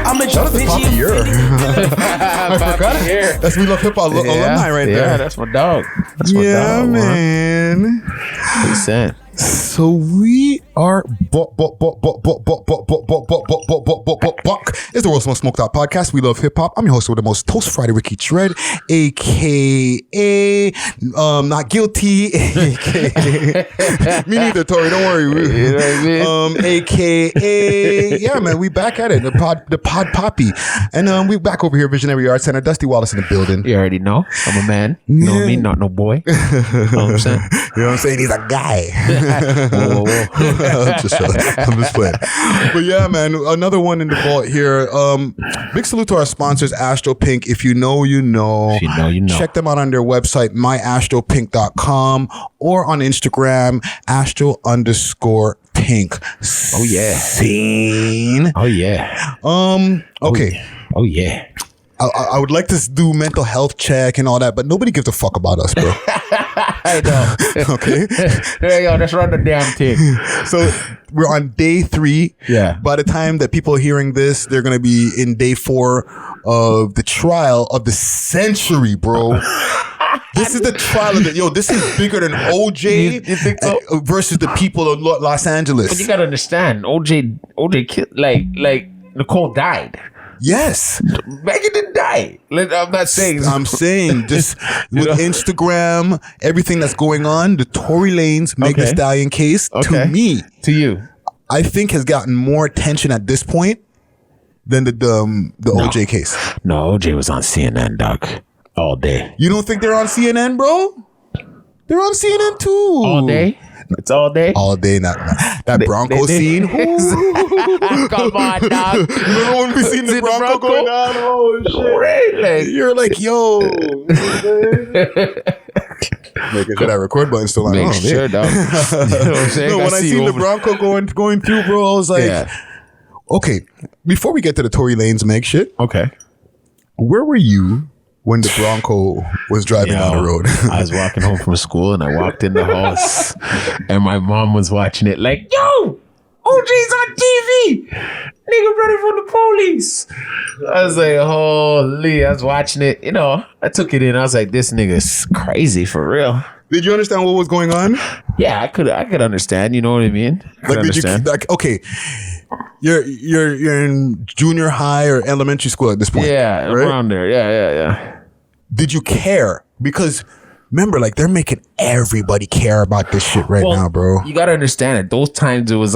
I'm a Shout out to Poppy Year. I forgot it. That's We Love Hip Hop alumni right there. Yeah, that's my dog. That's my Yeah, dog, man. What you saying? So we are It's the World's Most Smoked Out Podcast. We love hip hop. I'm your host with the most Toast Friday, Ricky Tread, aka Not Guilty, aka me neither, Tory. Don't worry. You know what I mean? AKA yeah, man. We back at it. The pod poppy, and we back over here, Visionary Arts Center. Dusty Wallace in the building. You already know. I'm a man. You know what I mean? Not no boy. You know what I'm saying? You know what I'm saying? He's a guy. Whoa. I'm just playing. But yeah, man, another one in the vault here. Big salute to our sponsors, Astro Pink. If you know, you know. If you know, you know. Check them out on their website, myastropink.com, or on Instagram, astro_pink. Oh yeah. Scene. Oh yeah. Okay. Oh yeah. I would like to do mental health check and all that, but nobody gives a fuck about us, bro. I know. Okay. Hey, yo, let's run the damn thing. So we're on day 3. Yeah. By the time that people are hearing this, they're going to be in day 4 of the trial of the century, bro. This is the trial of this is bigger than OJ You think so? Versus the people of Los Angeles. But you gotta understand, OJ killed, like Nicole died. Yes. Megan didn't die. I'm not saying. I'm saying just with Instagram, everything that's going on, the Tory Lanez Meg Thee Stallion case, to me, to you, I think has gotten more attention at this point than the OJ case. No, OJ was on CNN, dog, all day. You don't think they're on CNN, bro? They're on CNN too. All day? It's all day? All day. That Bronco scene. Come on, dog. Remember when we seen the Bronco going on? Oh, shit. Right? You're like, yo. Making sure that record button's still on. Make sure, dog. You know what I'm saying? No, when I seen the Bronco going through, bro, I was like, okay, before we get to the Tory Lanez Meg shit, okay, where were you when the Bronco was driving down the road? I was walking home from school and I walked in the house and my mom was watching it like, yo, OJ's on TV. Nigga running from the police. I was like, holy, I was watching it. You know, I took it in. I was like, this nigga's crazy for real. Did you understand what was going on? Yeah, I could understand. You know what I mean? Okay. You're in junior high or elementary school at this point. Yeah, right? Around there. Yeah. Did you care? Because remember, like, they're making everybody care about this shit right now, bro. You gotta understand it. Those times there was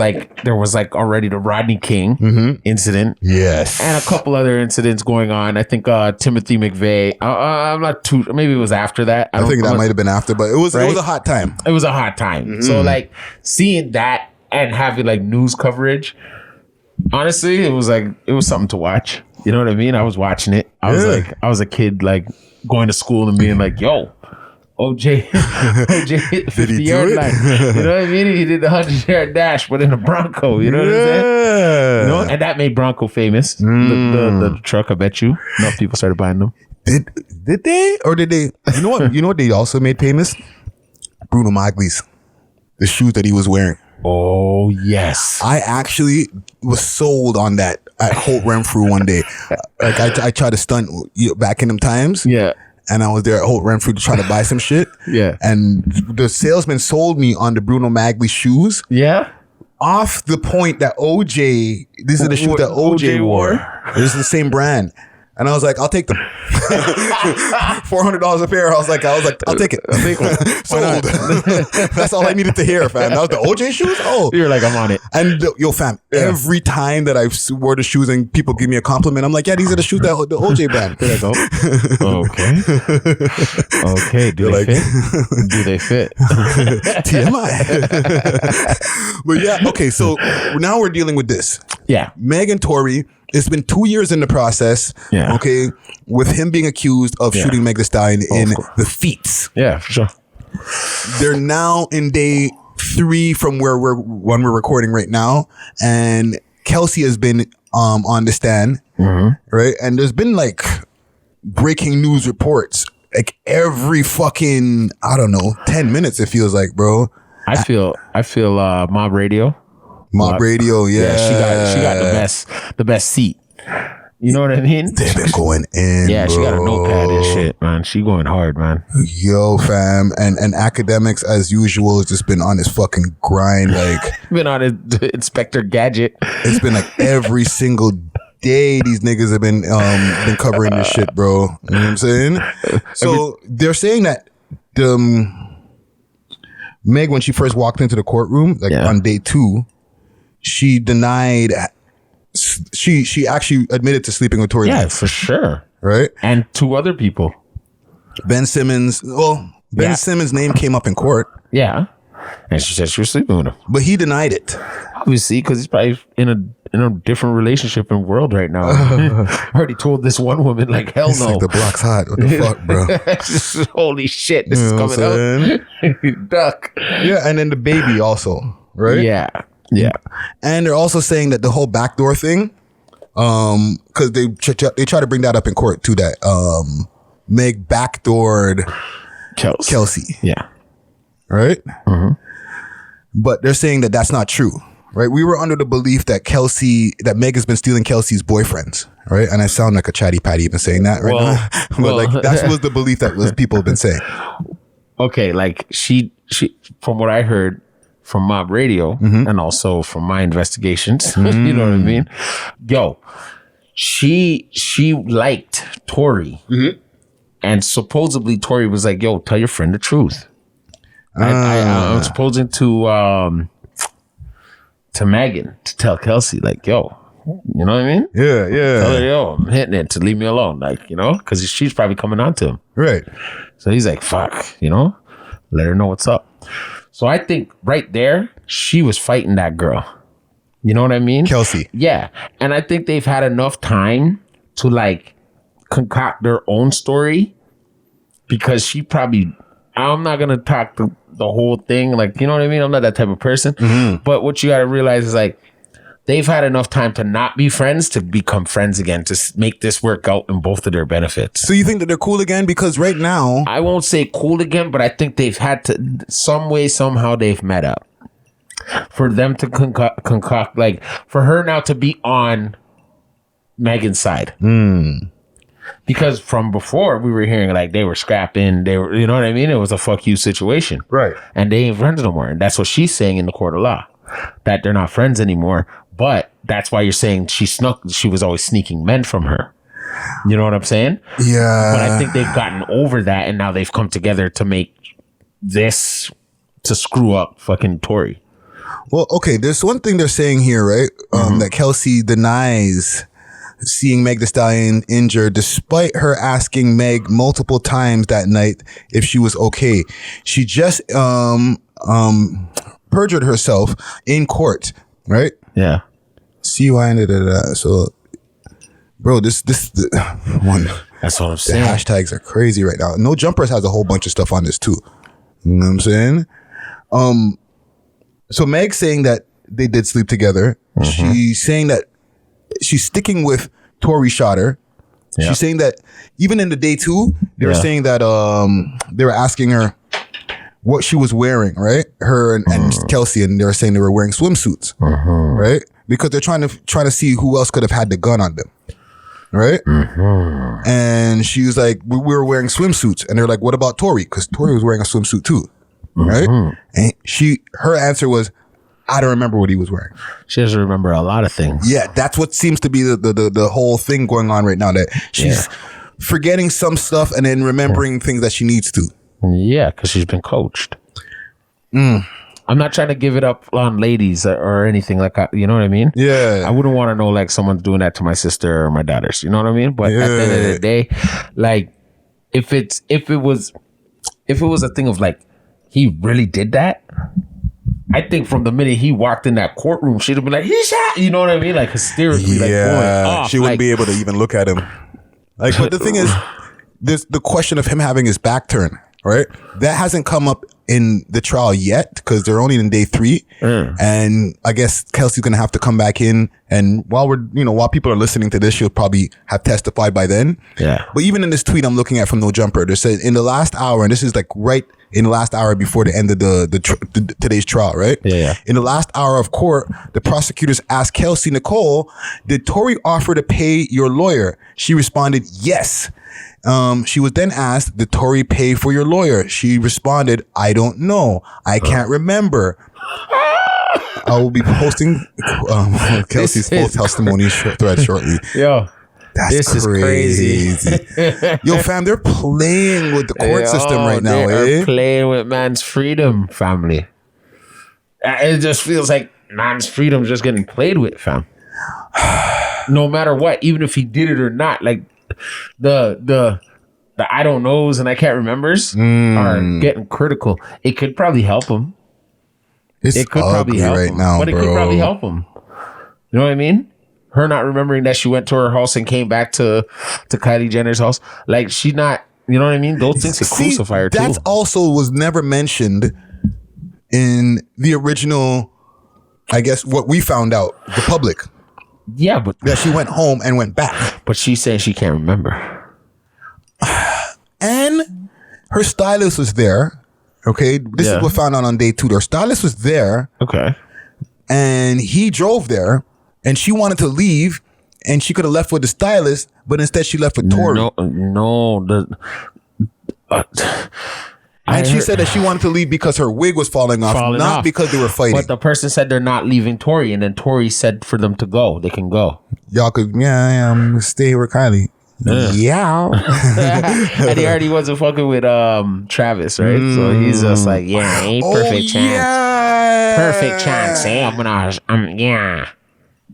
already the Rodney King incident. Yes. And a couple other incidents going on. I think Timothy McVeigh. I'm not too. Maybe it was after that. I think that might have been after, but it was a hot time. It was a hot time. So like seeing that and having like news coverage. Honestly, it was something to watch. You know what I mean? I was watching it. I was a kid like going to school and being like, yo, OJ hit the 50-yard line. You know what I mean? He did the 100-yard dash, but in a Bronco. You know what I'm saying? You know? And that made Bronco famous. The truck, I bet you. Enough people started buying them. Did they? Or did they? You know what? You know what they also made famous? Bruno Magli's. The shoes that he was wearing. Oh, yes. I actually was sold on that at Holt Renfrew one day. Like I tried to stunt back in them times. Yeah. And I was there at Holt Renfrew to try to buy some shit. Yeah. And the salesman sold me on the Bruno Magli shoes. Yeah. Off the point that OJ, these are the shoes that OJ wore. This is the same brand. And I was like, I'll take them. $400 a pair. I was like, I'll take it. I'll take one. Sold. That's all I needed to hear, fam. That was the OJ shoes? Oh. You're like, I'm on it. And yo, fam, every time that I wore the shoes and people give me a compliment, I'm like, yeah, these are the shoes that the OJ brand. They're like, okay. Do they fit? Do they fit? TMI. But yeah, okay, so now we're dealing with this. Yeah. Meg and Tory. It's been 2 years in the process, okay, with him being accused of shooting Meg Thee Stallion in the feats. Yeah, for sure. They're now in day 3 from when we're recording right now, and Kelsey has been on the stand, right? And there's been like breaking news reports, like every fucking 10 minutes. It feels like, bro. I feel Mob Radio. Mob Radio, yeah. She got the best seat. You know what I mean? They've been going in. Yeah, she got a bro. notepad and shit, man. She going hard, man. Yo, fam, and academics as usual has just been on his fucking grind. Like Been on his Inspector Gadget. it's been like every single day these niggas have been covering this shit, bro. You know what I'm saying? So they're saying that Meg, when she first walked into the courtroom, like on day 2, she denied. She actually admitted to sleeping with Tory. Yeah, for sure. Right? And 2 other people. Ben Simmons. Well, Ben Simmons' name came up in court. Yeah. And she said she was sleeping with him. But he denied it. Obviously, because he's probably in a different relationship and world right now. I already told this one woman, like, hell It's no. like the block's hot. What the fuck, bro? Holy shit, this is coming out. Duck. Yeah, and then the baby also, right? Yeah. Yeah. And they're also saying that the whole backdoor thing, because they try to bring that up in court too, that Meg backdoored Kelsey. Yeah. Right? But they're saying that that's not true. Right? We were under the belief that Meg has been stealing Kelsey's boyfriends. Right? And I sound like a chatty patty even saying that right now. But like that was the belief that people have been saying. Okay, like she from what I heard from Mob Radio and also from my investigations, you know what I mean? Yo, she liked Tory. And supposedly Tory was like, yo, tell your friend the truth. I'm supposing to Megan to tell Kelsey, like, yo, you know what I mean? Yeah. Tell her, yo, I'm hitting it to leave me alone. Like, you know, because she's probably coming on to him. Right. So he's like, fuck, you know, let her know what's up. So I think right there, she was fighting that girl. You know what I mean? Kelsey. Yeah. And I think they've had enough time to like concoct their own story because she probably, I'm not going to talk the whole thing. Like, you know what I mean? I'm not that type of person. But what you got to realize is like, they've had enough time to not be friends to become friends again, to make this work out in both of their benefits. So you think that they're cool again? Because right now, I won't say cool again, but I think they've had to, some way, somehow they've met up. For them to concoct, like, for her now to be on Megan's side. Because from before, we were hearing, like, they were scrapping, they were, you know what I mean? It was a fuck you situation. Right. And they ain't friends no more. And that's what she's saying in the court of law, that they're not friends anymore. But that's why you're saying she was always sneaking men from her. You know what I'm saying? Yeah. But I think they've gotten over that and now they've come together to make this, to screw up fucking Tory. Well, okay, there's one thing they're saying here, right? That Kelsey denies seeing Meg Thee Stallion injured despite her asking Meg multiple times that night if she was okay. She just perjured herself in court, right? Yeah. See why I did that. So, bro, this one. That's what I'm The saying. hashtags are crazy right now. No Jumpers has a whole bunch of stuff on this too. You know what I'm saying? So Meg's saying that they did sleep together. She's saying that she's sticking with Tory shot her. Yeah. She's saying that even in the day 2, they were saying that they were asking her what she was wearing, right? Her and Kelsey, and they were saying they were wearing swimsuits, right? Because they're trying to see who else could have had the gun on them, right? And she was like, we were wearing swimsuits, and they're like, what about Tory? Because Tory was wearing a swimsuit too, right? And her answer was, I don't remember what he was wearing. She doesn't remember a lot of things. Yeah, that's what seems to be the whole thing going on right now. That she's forgetting some stuff and then remembering things that she needs to. Yeah, because she's been coached. I'm not trying to give it up on ladies or anything like that. You know what I mean? Yeah. I wouldn't want to know like someone's doing that to my sister or my daughters. You know what I mean? But at the end of the day, like if it was a thing of like he really did that, I think from the minute he walked in that courtroom, she'd have been like, he shot. You know what I mean? Like hysterically, like going off. She wouldn't like, be able to even look at him. Like, but the thing is, there's the question of him having his back turned, right? That hasn't come up in the trial yet because they're only in day 3. And I guess Kelsey's going to have to come back in. And while people are listening to this, she'll probably have testified by then. Yeah. But even in this tweet I'm looking at from No Jumper, they said in the last hour, and this is like right in the last hour before the end of today's trial, right? Yeah. In the last hour of court, the prosecutors asked Kelsey Nicole, did Tory offer to pay your lawyer? She responded, yes. She was then asked, did Tory pay for your lawyer? She responded, I don't know. I can't remember. I will be posting Kelsey's full testimony thread shortly. Yo. This is crazy. Yo, fam, they're playing with the court system right now, They're playing with man's freedom, family. It just feels like man's freedom is just getting played with, fam. No matter what, even if he did it or not, like the I don't knows and I can't remembers are getting critical. It could probably help him. It could probably help right him, now, but it could probably help him. You know what I mean? Her not remembering that she went to her house and came back to Kylie Jenner's house. Like, she's not, you know what I mean? Those things could crucify her too. That also was never mentioned in the original, I guess, what we found out, the public. Yeah, but that she went home and went back. But she's saying she can't remember. And her stylist was there. Okay. This is what we found out on day 2. Her stylist was there. Okay. And he drove there. And she wanted to leave, and she could have left with the stylist, but instead she left with Tory. And she said that she wanted to leave because her wig was falling off, because they were fighting. But the person said they're not leaving Tory, and then Tory said for them to go. They can go. Y'all could, stay with Kylie. Yeah. And he already wasn't fucking with Travis, right? So he's just like, ain't perfect chance. Yeah. Perfect chance, eh? I'm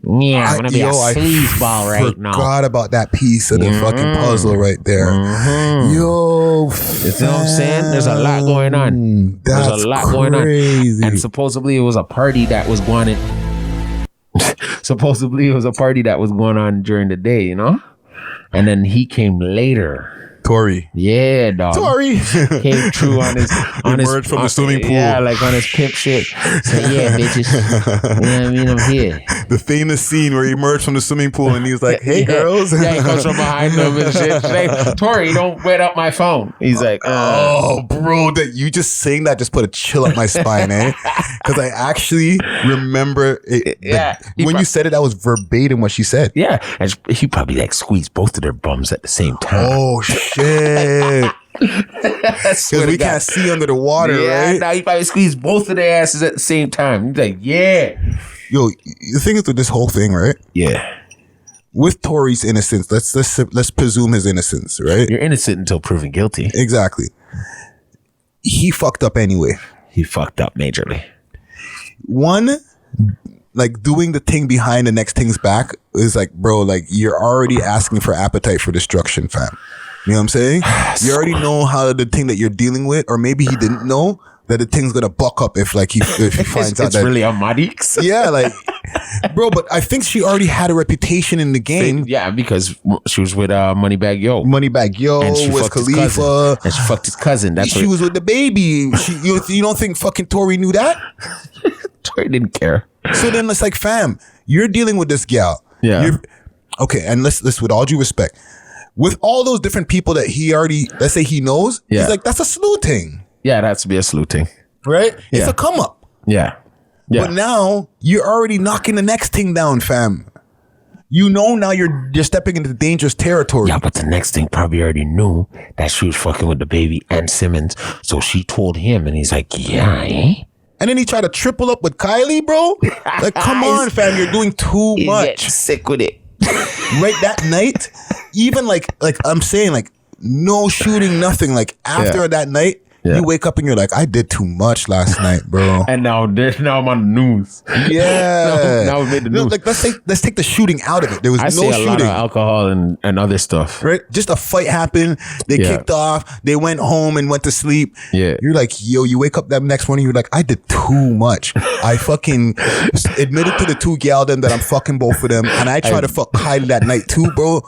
gonna be a sleazeball right now. I forgot about that piece of the fucking puzzle right there. Yo, you know what I'm saying? There's a lot going on. There's a lot going on. And supposedly it was a party that was going on during the day, you know? And then he came later. Tory. Yeah, dog. Tory came true on his emerged from the swimming pool. Yeah, like on his pimp shit. So yeah, bitches. You know what I mean? I'm here. The famous scene where he emerged from the swimming pool and he's like, "Hey, girls." Yeah, he comes from behind them and shit. Like, Tory, don't wet up my phone. He's like, "Oh, bro, that you just saying that just put a chill up my spine, eh?" Because I actually remember it. Yeah, when you said it, that was verbatim what she said. Yeah, and he probably like squeezed both of their bums at the same time. Oh shit. Because we can't see under the water, right? Now he probably squeezed both of their asses at the same time. He's like, yeah. Yo, the thing is with this whole thing, right? Yeah. With Tory's innocence, let's presume his innocence, right? You're innocent until proven guilty. Exactly. He fucked up anyway. He fucked up majorly. One, like doing the thing behind the next thing's back is like, bro, like you're already asking for appetite for destruction, fam. You know what I'm saying? You already know how the thing that you're dealing with, or maybe he didn't know that the thing's gonna buck up if he finds out it's that really a Madix. Yeah, like, bro, but I think she already had a reputation in the game. Yeah, because she was with Moneybag Yo. Moneybag Yo, and she Wiz Khalifa, and she fucked his cousin. She was with the baby. You don't think fucking Tory knew that? Tory didn't care. So then it's like, fam, you're dealing with this gal. Yeah. Okay, and let's with all due respect, with all those different people that he already, let's say he knows, he's like, that's a sleuthing. Yeah, that's to be a sleuthing. Right? It's a come up. Yeah. But now you're already knocking the next thing down, fam. You know now you're stepping into dangerous territory. Yeah, but the next thing probably already knew that she was fucking with the baby and Simmons. So she told him and he's like, yeah, eh? And then he tried to triple up with Kylie, bro. Like, come on, fam, you're doing too much. Sick with it. Right that night, even like I'm saying, like no shooting, nothing. Like after that night, you wake up and you're like, I did too much last night, bro. And now I'm on the news. Yeah. now we made the news. Like let's take the shooting out of it. There was no shooting. A lot of alcohol and other stuff. Right? Just a fight happened. They kicked off. They went home and went to sleep. Yeah. You're like, yo, you wake up that next morning, you're like, I did too much. I fucking admitted to the two gal them that I'm fucking both of them. And I tried to fuck Kylie that night too, bro.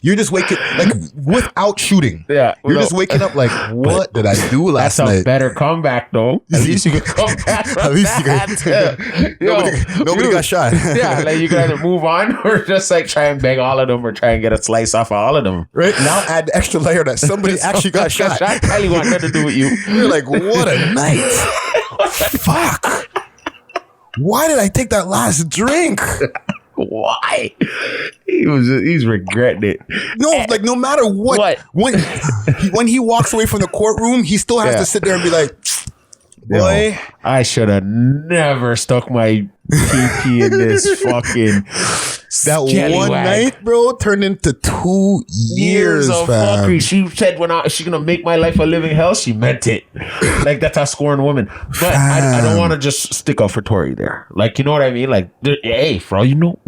You're just waking like without shooting. Yeah, you're just waking up like, what did I do last night? That's a better comeback though. At least you can come back from At least nobody got shot. Yeah, like you can either move on or just like try and beg all of them or try and get a slice off of all of them. Right now, add the extra layer that somebody actually got shot. Kylie want nothing to do with you. You're like, what a night. Fuck. Why did I take that last drink? Why? He's regretting it. No, like no matter what. When he walks away from the courtroom, he still has to sit there and be like, boy, I should have never stuck my PP in this fucking that one night, bro, turned into 2 years of fam. fuckery. She said when she's gonna make my life a living hell, she meant it. Like that's a scorned woman. But I don't want to just stick up for Tory there. Like you know what I mean? Like hey, for all you know,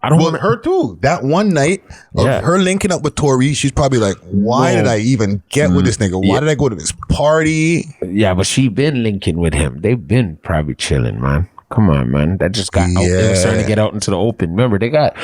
I don't want her too. That one night of her linking up with Tory, she's probably like, why did I even get with this nigga? Why did I go to this party? Yeah, but she been linking with him. They've been probably chilling, man. Come on, man. That just got out. They were starting to get out into the open. Remember, they got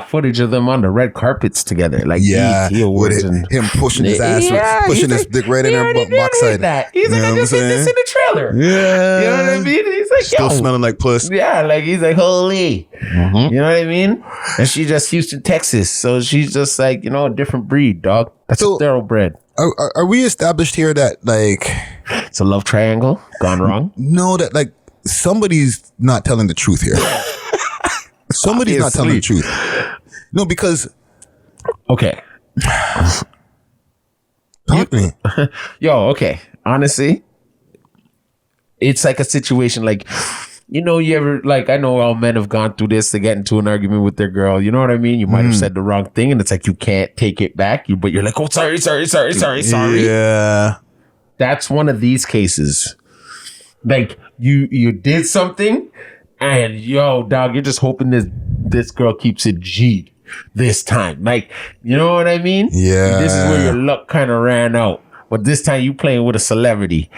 footage of them on the red carpets together. Like with him pushing his ass, pushing his dick right in her backside. He's like, I just seen this in the trailer. Yeah. You know what I mean? He's like, still smelling like puss. Yeah, like he's like, holy. You know what I mean? And she's just Houston, Texas. So she's just like, a different breed, dog. That's a thoroughbred. Are we established here that like it's a love triangle gone wrong? No, that like somebody's not telling the truth here. Somebody's not telling the truth. No, because okay. Talk to me. Okay. Honestly, it's like a situation like, you ever, like, I know all men have gone through this. They get into an argument with their girl. You know what I mean? You might have said the wrong thing and it's like you can't take it back. But you're like, oh, sorry. Yeah. That's one of these cases. Like, you did something and dog, you're just hoping this girl keeps it G'd this time. Like, you know what I mean? Yeah. This is where your luck kind of ran out. But this time you playing with a celebrity.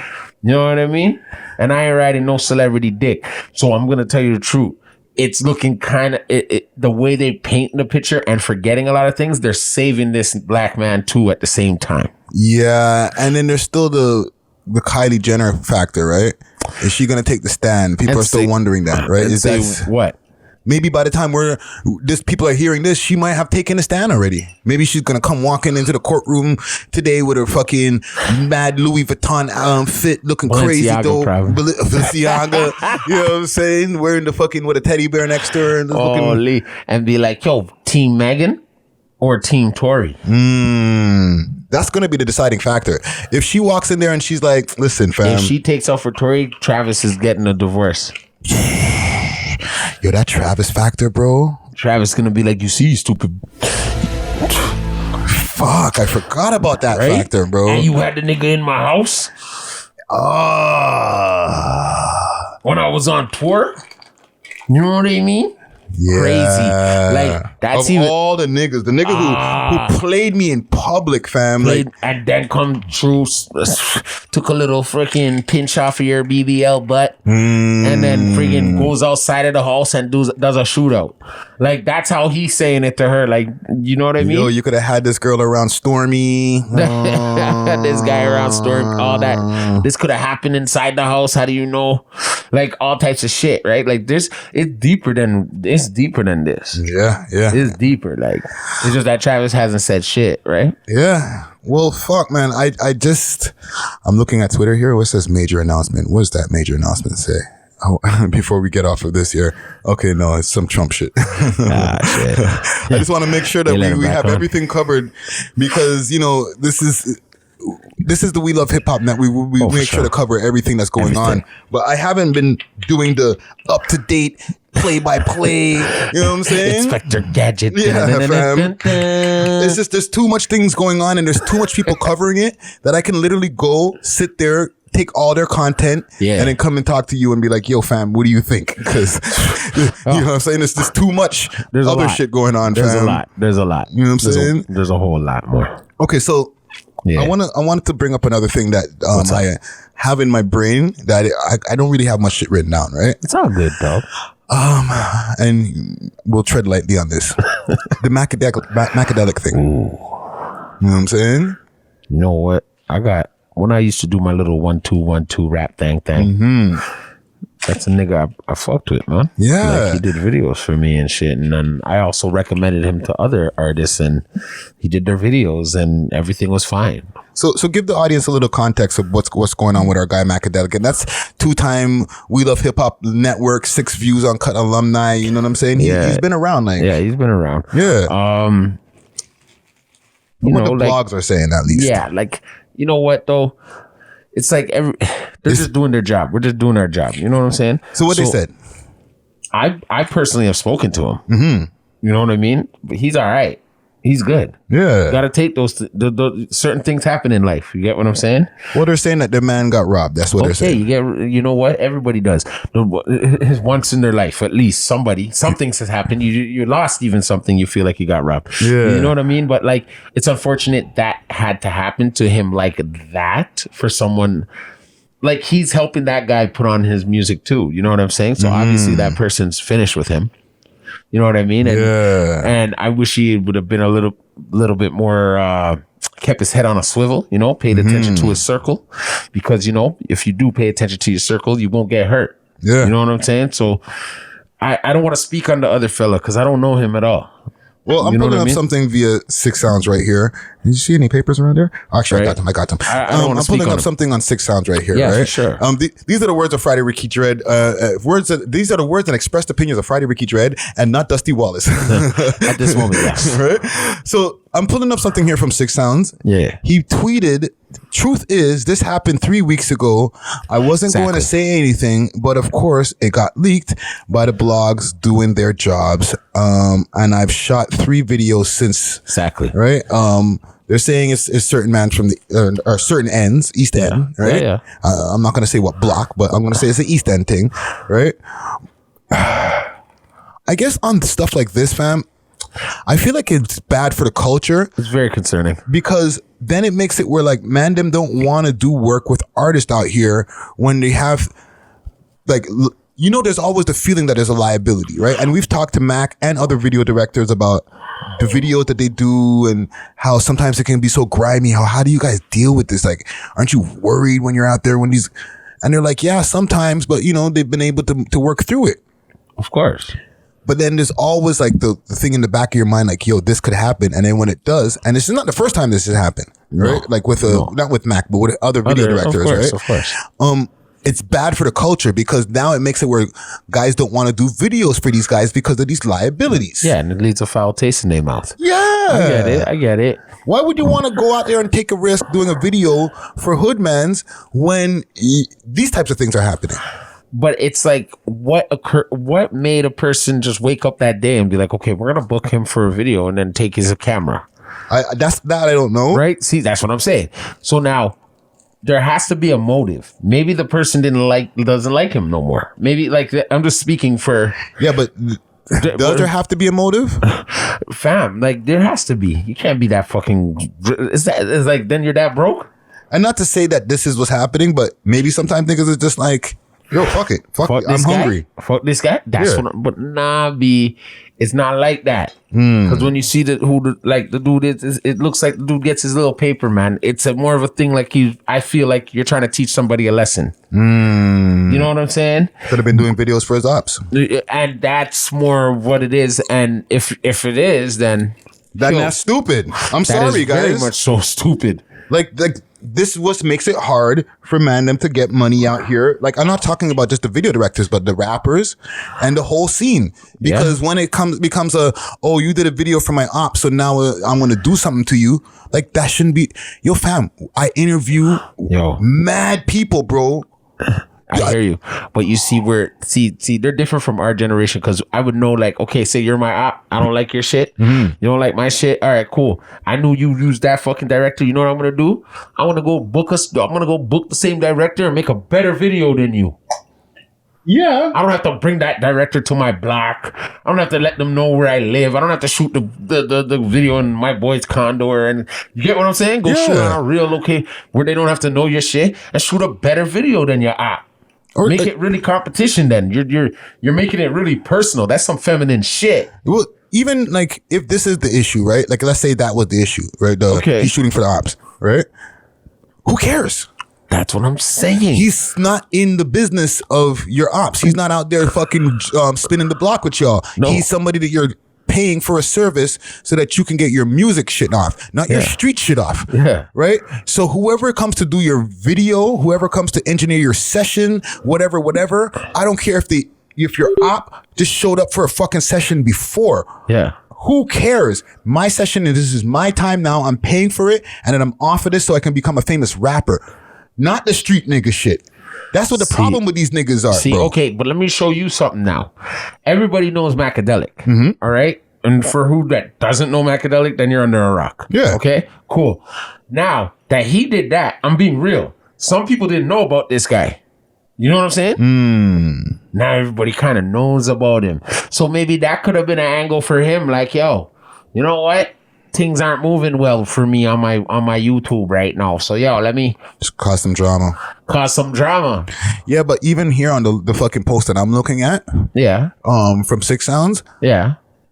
You know what I mean? And I ain't riding no celebrity dick. So I'm going to tell you the truth. It's looking kind of, the way they paint the picture and forgetting a lot of things, they're saving this black man too at the same time. Yeah. And then there's still the Kylie Jenner factor, right? Is she going to take the stand? People are still wondering that, right? Is that what? Maybe by the time people are hearing this, she might have taken a stand already. Maybe she's gonna come walking into the courtroom today with her fucking mad Louis Vuitton outfit, looking crazy though. Balenciaga, you know what I'm saying? Wearing the fucking with a teddy bear next to her, and and be like, "Yo, Team Megan or Team Tory?" That's gonna be the deciding factor. If she walks in there and she's like, "Listen, fam," if she takes off for Tory, Travis is getting a divorce. Yo, that Travis factor, bro. Travis gonna be like, you see, stupid. Fuck, I forgot about that factor, bro. And you had the nigga in my house? When I was on tour? You know what I mean? Yeah. Crazy. Like, that's of all the niggas who played me in public, fam. And then come through, took a little freaking pinch off of your BBL butt, and then freaking goes outside of the house and does a shootout. Like, that's how he's saying it to her. Like, you know what I mean? Yo, you could have had this girl around Stormy. This guy around Stormy, all that. This could have happened inside the house. How do you know? Like, all types of shit, right? Like, it's deeper than this. Yeah. It's deeper. Like, it's just that Travis hasn't said shit, right? Yeah. Well, fuck, man. I'm looking at Twitter here. What says major announcement? What does that major announcement say? Oh, before we get off of this here. Okay, no, it's some Trump shit. Shit. I just want to make sure that we have everything covered because, this is the We Love Hip Hop Net. We make sure to cover everything that's going on. But I haven't been doing the up-to-date play-by-play. You know what I'm saying? Inspector Gadget. Yeah, fam. It's just there's too much things going on and there's too much people covering it that I can literally go sit there, take all their content, and then come and talk to you and be like, yo, fam, what do you think? Because, you know what I'm saying? There's just too much other shit going on, There's fam. There's a lot. You know what I'm saying? There's a whole lot more. Okay, so I wanted to bring up another thing that I have in my brain that I don't really have much shit written down, right? It's all good, dog. And we'll tread lightly on this. The Maccadelic thing. Ooh. You know what I'm saying? You know what? When I used to do my little 1-2-1-2 rap thing. That's a nigga I fucked with, man. Yeah. Like, he did videos for me and shit. And then I also recommended him to other artists, and he did their videos, and everything was fine. So give the audience a little context of what's going on with our guy Maccadelic. And that's 2-time We Love Hip Hop Network, 6 views on Cut alumni. You know what I'm saying? He's been around. Yeah, he's been around. Yeah. You what know, the blogs are saying, at least. Yeah, like, you know what, though? It's like they're just doing their job. We're just doing our job. You know what I'm saying? So what they said? I personally have spoken to him. Mm-hmm. You know what I mean? But he's all right. He's good. Yeah. You got to take those. The certain things happen in life. You get what I'm saying? Well, they're saying that the man got robbed. That's what they're saying. You know what? Everybody does. Once in their life, at least something has happened. You lost even something. You feel like you got robbed. Yeah. You know what I mean? But like, it's unfortunate that had to happen to him like that for someone. Like, he's helping that guy put on his music too. You know what I'm saying? So obviously that person's finished with him. You know what I mean? And I wish he would have been a little bit more, kept his head on a swivel, you know, paid attention to his circle, because, you know, if you do pay attention to your circle, you won't get hurt. Yeah. You know what I'm saying? So I don't want to speak on the other fella because I don't know him at all. Well, I'm pulling up something via 6 Sounds right here. Did you see any papers around there? Actually, Right. I got them. I'm pulling up something on 6 Sounds right here. Yeah, right? for sure. These are the words of Friday Ricky Dread. These are the words and expressed opinions of Friday Ricky Dread, and not Dusty Wallace. At this moment, yes. Right? So I'm pulling up something here from 6 Sounds. Yeah. He tweeted, "Truth is, this happened 3 weeks ago. I wasn't going to say anything, but of course it got leaked by the blogs doing their jobs. And I've shot 3 videos since." Exactly. Right? They're saying it's certain man from the or certain ends, East End, right? Yeah. I'm not going to say what block, but I'm going to say it's the East End thing, right? I guess on stuff like this, fam, I feel like it's bad for the culture. It's very concerning. Because then it makes it where like them don't want to do work with artists out here when they have like, you know, there's always the feeling that there's a liability, right? And we've talked to Mac and other video directors about the videos that they do and how sometimes it can be so grimy. How do you guys deal with this? Like, aren't you worried when you're out there when these, and they're like, yeah, sometimes, but you know, they've been able to work through it. Of course. But then there's always like the thing in the back of your mind, like, yo, this could happen. And then when it does, and this is not the first time this has happened, right? Like with not with Mac, but with other video directors, right? Of course. It's bad for the culture because now it makes it where guys don't want to do videos for these guys because of these liabilities. Yeah, and it leads a foul taste in their mouth. Yeah. I get it. Why would you want to go out there and take a risk doing a video for hoodmans when these types of things are happening? But it's like, what made a person just wake up that day and be like, okay, we're gonna book him for a video and then take his camera? I don't know. Right? See, that's what I'm saying. So now there has to be a motive. Maybe the person doesn't like him no more. Maybe like I'm just speaking for. Yeah, but does there have to be a motive? Fam, like there has to be. You can't be that fucking. It's like then you're that broke. And not to say that this is what's happening, but maybe sometimes niggas are just like, yo, fuck it. Fuck it. I'm hungry. Fuck this guy. That's what. But nah, B. It's not like that. Because when you see the dude is, it looks like the dude gets his little paper, man. It's more of a thing like I feel like you're trying to teach somebody a lesson. You know what I'm saying? Could have been doing videos for his ops. And that's more what it is. And if it is, then that's stupid. I'm sorry, guys. Very much so stupid. Like this is what makes it hard for them to get money out here. Like, I'm not talking about just the video directors, but the rappers and the whole scene. Because when it becomes you did a video for my op, so now I'm going to do something to you. Like, that shouldn't be. Yo, fam, I interview mad people, bro. I hear you, but you see they're different from our generation, because I would know, like, okay, say you're my op, I don't like your shit, you don't like my shit, all right, cool, I knew you used that fucking director, you know what I'm gonna do? I'm gonna go book the same director and make a better video than you. Yeah, I don't have to bring that director to my block. I don't have to let them know where I live. I don't have to shoot the video in my boy's condo, and you get what I'm saying? Go shoot on a real location where they don't have to know your shit and shoot a better video than your op. Or Make it really competition. Then you're making it really personal. That's some feminine shit. Well, even like if this is the issue, right? Like let's say that was the issue, right? He's shooting for the ops, right? Who cares? That's what I'm saying. He's not in the business of your ops. He's not out there fucking spinning the block with y'all. No. He's somebody that you're paying for a service so that you can get your music shit off, not your street shit off. Yeah. Right? So whoever comes to do your video, whoever comes to engineer your session, whatever, I don't care if your op just showed up for a fucking session before. Yeah. Who cares? My session, and this is my time now. I'm paying for it, and then I'm off of this so I can become a famous rapper. Not the street nigga shit. That's what the problem with these niggas are, bro. Okay, but let me show you something now. Everybody knows Maccedelic, all right? And for who that doesn't know Maccedelic, then you're under a rock. Yeah. Okay, cool. Now that he did that, I'm being real. Some people didn't know about this guy. You know what I'm saying? Now everybody kind of knows about him. So maybe that could have been an angle for him. Like, yo, you know what? Things aren't moving well for me on my YouTube right now. So yo, let me just cause some drama. Yeah, but even here on the fucking post that I'm looking at, from Six Sounds,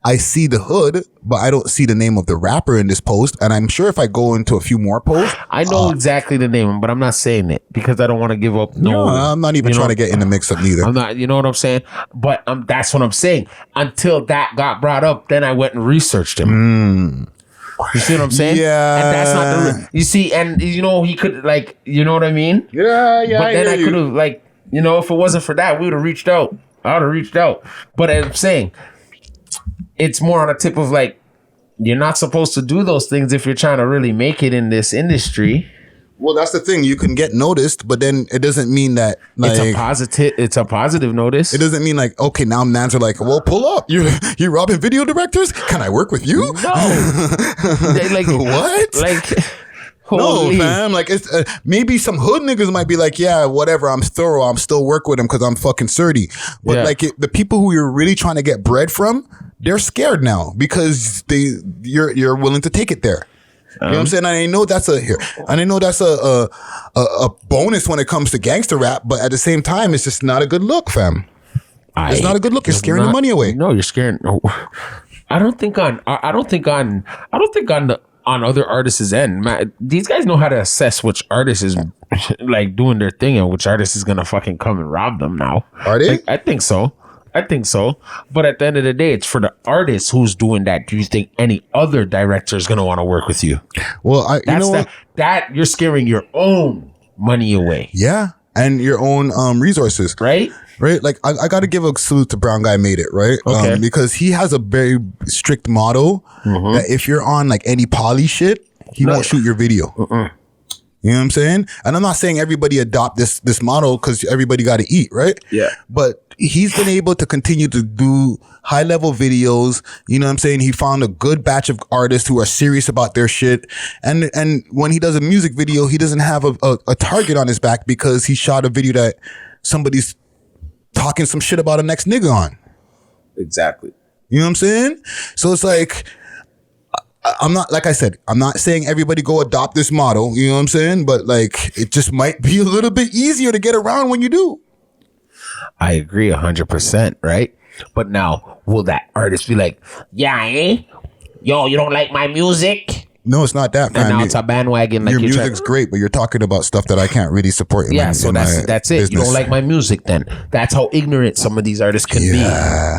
I see the hood, but I don't see the name of the rapper in this post. And I'm sure if I go into a few more posts, I know exactly the name, but I'm not saying it because I don't want to give up. No, I'm not even trying to get in the mix up neither. I'm not, you know what I'm saying? But that's what I'm saying. Until that got brought up, then I went and researched him. You see what I'm saying? Yeah. And that's not you see, and you know, he could like, you know what I mean? Yeah. But then I could have like, you know, if it wasn't for that, we would have reached out. I would have reached out. But I'm saying, it's more on a tip of like, you're not supposed to do those things if you're trying to really make it in this industry. Well, that's the thing. You can get noticed, but then it doesn't mean that like it's a positive notice. It doesn't mean like, okay, now Nans are like, well, pull up. You're robbing video directors? Can I work with you? No. Like what? Like no, fam. Like it's maybe some hood niggas might be like, yeah, whatever. I'm thorough. I'm still work with him because I'm fucking surdy. But like the people who you're really trying to get bread from, they're scared now because you're willing to take it there. You know what I'm saying? I know that's a bonus when it comes to gangster rap, but at the same time, it's just not a good look, fam. It's not a good look. You're scaring the money away. No, you're scaring. No. I don't think on other artists' end. These guys know how to assess which artist is like doing their thing and which artist is gonna fucking come and rob them now. Are they? I think so. But at the end of the day, it's for the artist who's doing that. Do you think any other director is going to want to work with you? Well, that you're scaring your own money away. Yeah. And your own resources. Right? Like, I got to give a salute to Brown Guy Made It, right? Okay. Because he has a very strict motto that if you're on like any poly shit, he won't shoot your video. You know what I'm saying? And I'm not saying everybody adopt this model because everybody got to eat, right? Yeah. But he's been able to continue to do high level videos. You know what I'm saying? He found a good batch of artists who are serious about their shit. And when he does a music video, he doesn't have a target on his back because he shot a video that somebody's talking some shit about a next nigga on. Exactly. You know what I'm saying? So it's like, I'm not, like I said, I'm not saying everybody go adopt this model, you know what I'm saying? But like, it just might be a little bit easier to get around when you do. I agree 100%, right? But now, will that artist be like, yeah, yo, you don't like my music? No, it's not that. And now it's a bandwagon. Like your music's great, but you're talking about stuff that I can't really support. So that's it. Business. You don't like my music then. That's how ignorant some of these artists can be.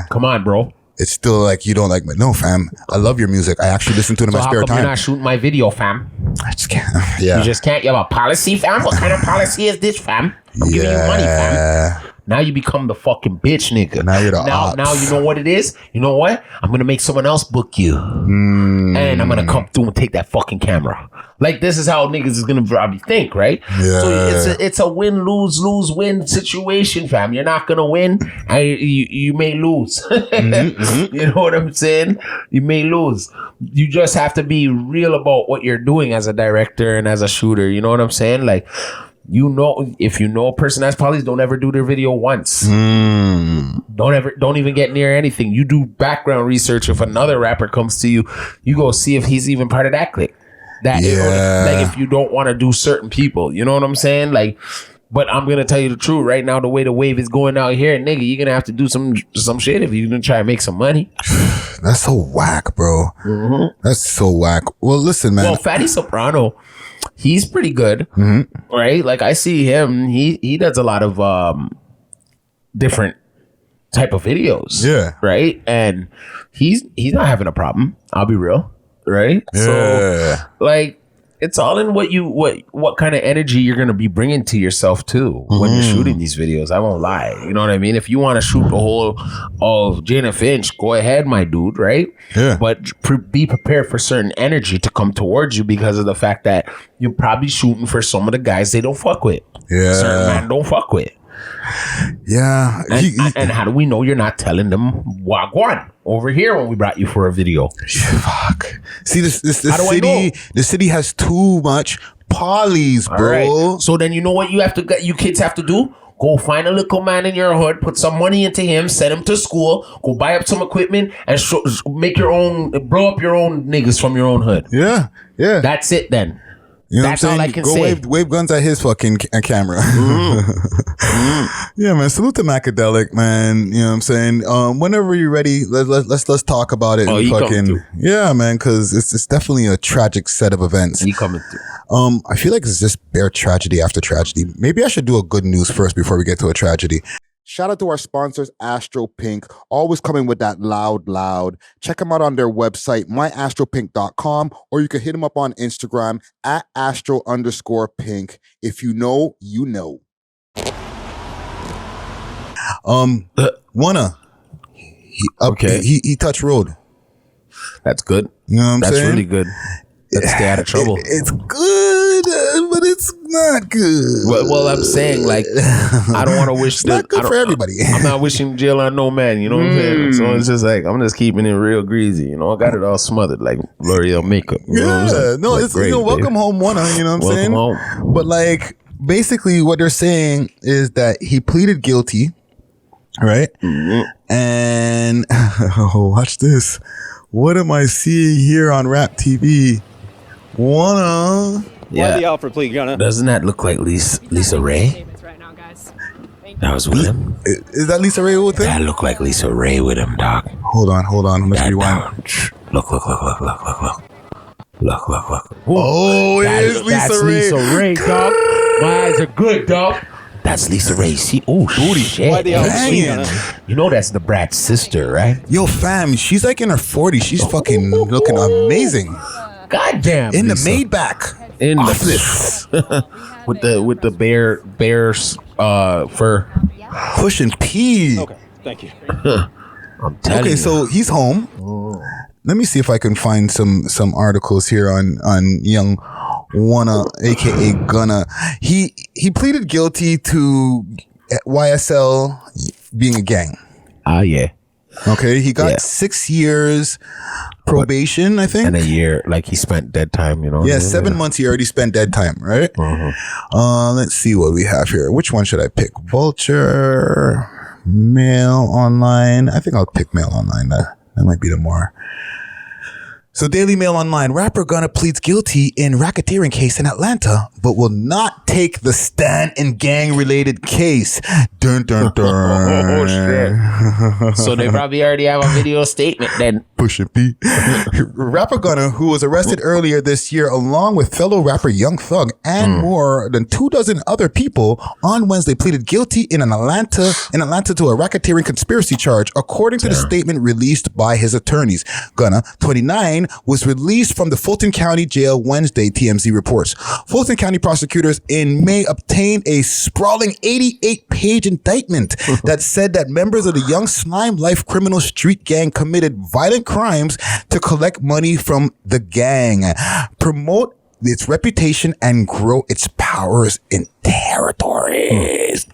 Come on, bro. It's still like you don't like me. No, fam. I love your music. I actually listen to it in my spare time. How come you're not shooting my video, fam? I just can't. Yeah. You just can't. You have a policy, fam? What kind of policy is this, fam? I'm giving you money, fam. Now you become the fucking bitch, nigga. Now you're the ops. Now you know what it is? You know what? I'm going to make someone else book you. And I'm going to come through and take that fucking camera. Like, this is how niggas is going to probably think, right? Yeah. So it's a win, lose, win situation, fam. You're not going to win. And you may lose. You know what I'm saying? You may lose. You just have to be real about what you're doing as a director and as a shooter. You know what I'm saying? Like, you know, if you know a person has polys, don't ever do their video once. Don't even get near anything. You do background research. If another rapper comes to you, you go see if he's even part of that clique. Like if you don't want to do certain people, you know what I'm saying? Like, But I'm gonna tell you the truth right now. The way the wave is going out here, nigga, you're gonna have to do some shit if you're gonna try and make some money. That's so whack, bro. Mm-hmm. That's so whack. Well, listen, man. Well, Fatty Soprano, he's pretty good, right? Like I see him. He does a lot of different type of videos. Yeah. Right. And he's not having a problem. I'll be real. Right. Yeah. So like it's all in what kind of energy you're gonna be bringing to yourself too when you're shooting these videos. I won't lie. You know what I mean? If you want to shoot the whole of Jana Finch, go ahead, my dude. Right. Yeah. But be prepared for certain energy to come towards you because of the fact that you're probably shooting for some of the guys they don't fuck with. Yeah. Certain man don't fuck with. Yeah. And how do we know you're not telling them wagwan over here when we brought you for a video? Fuck. See, this How do I know? the city has too much polys, bro. All right. So then you know what you kids have to do? Go find a little man in your hood, put some money into him, send him to school, go buy up some equipment, and blow up your own niggas from your own hood. Yeah. Yeah. That's it then. You know That's what I'm saying? all I can Go say. wave guns at his fucking camera. Yeah, man. Salute to Maccadelic, man. You know what I'm saying? Whenever you're ready, let's talk about it. Oh, he coming through. Yeah, man, because it's definitely a tragic set of events. He coming through. I feel like it's just bare tragedy after tragedy. Maybe I should do a good news first before we get to a tragedy. Shout out to our sponsors, Astro Pink, always coming with that loud. Check them out on their website, myastropink.com, or you can hit them up on Instagram at astro_pink. If you know, you know. Wanna. He touched road. That's good. You know what I'm saying? That's really good. Let's stay out of trouble. It's good, but it's not good. Well, I'm saying, like, I don't want to wish it's not good for everybody. I'm not wishing jail on no man, you know what I'm saying? So it's just like, I'm just keeping it real greasy, you know? I got it all smothered like L'Oreal makeup. You know what I'm saying? No, like, it's, great, welcome baby. home, Wanna, you know what I'm saying? Welcome home. But, like, basically what they're saying is that he pleaded guilty, right? And, watch this. What am I seeing here on Rap TV? Wanna. Yeah. The Alfred plea, Gunna. Doesn't that look like Lisa Ray? That was with him. Is that Lisa Ray with him? That looked like Lisa Ray with him, dog. Hold on. Let's rewind. Look. Oh, it is Lisa Ray. That's Lisa Ray, dog. My eyes are good, dog. That's Lisa Ray. See, shit. Why the Dang. You know that's the Brat's sister, right? Yo, fam, she's like in her 40s. She's fucking looking amazing. Goddamn. In Lisa. the Maybach. In Office. with the bear's fur. Pushing P. Okay, thank you. I'm telling you. So he's home. Let me see if I can find some articles here on young Wanna, aka Gunna. He pleaded guilty to YSL being a gang. Yeah. Okay, he got 6 years probation, I think. And a year, like he spent dead time, you know? Yeah, 7 months he already spent dead time, right? Let's see what we have here. Which one should I pick? Vulture, Mail Online. I think I'll pick Mail Online. That might be the more. So Daily Mail Online, rapper Gunna pleads guilty in racketeering case in Atlanta, but will not take the stand in gang-related case. Dun, dun, dun. Oh, shit. So they probably already have a video statement then. Pusha P. Rapper Gunna, who was arrested earlier this year along with fellow rapper Young Thug and more than 24 other people on Wednesday pleaded guilty in Atlanta to a racketeering conspiracy charge, according to the statement released by his attorneys. Gunna, 29, was released from the Fulton County Jail Wednesday, TMZ reports. Fulton County prosecutors in May obtained a sprawling 88-page indictment that said that members of the Young Slime Life criminal street gang committed violent crimes to collect money from the gang, promote its reputation, and grow its powers in territories.